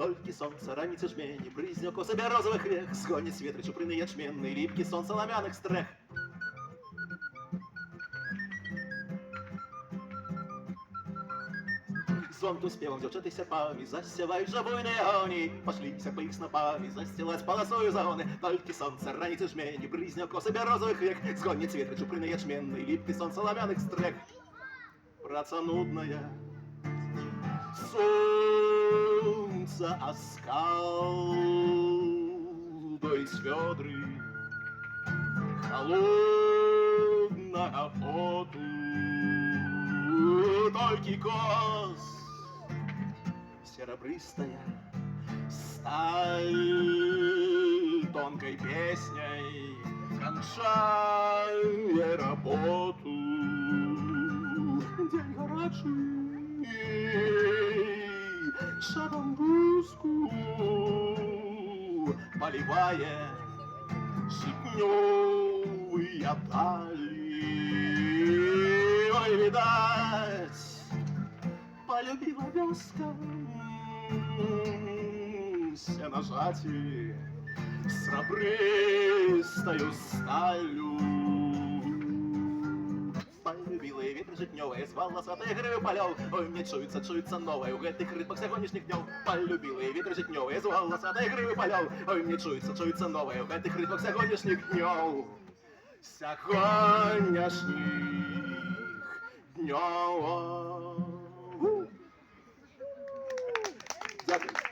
Толькі сонца раніцы жмені, прызнёк у сабе розовых век, сгоніць з ветры чупрыны ячменны, ліпкі сон саламяных стрэх. Звонким спевом дзяўчаты сярпамі засяваюць жабуйныя гоні, пашліся па іх снапамі засцілаць паласою загоны. Толькі сонца раніцы жмені, прызнёк у сабе розовых век, сгоніць з ветры чупрыны ячменны, ліпкі сон саламяных стрэх. Праца нудная, солнце оскал, дойсь ведры, холодная поту, только коз серебристая сталь тонкой песней кончай работу. День горячий, шабамбуску поливая житнёвые дали. Ой, видать, полюбила вёска сенажати срабрыстою сталью. Полюбила и ветры житнёвые, с волосатой гривы полёў. Ой, мне чуецца новое ў гэтых рытмах сягонняшніх днёў. Полюбила и ветры житнёвые, с волосатой гривы полёў. Ой, мне чуецца новое ў гэтых рытмах сягонняшніх днёў. Сягонняшніх днёў. Дякую.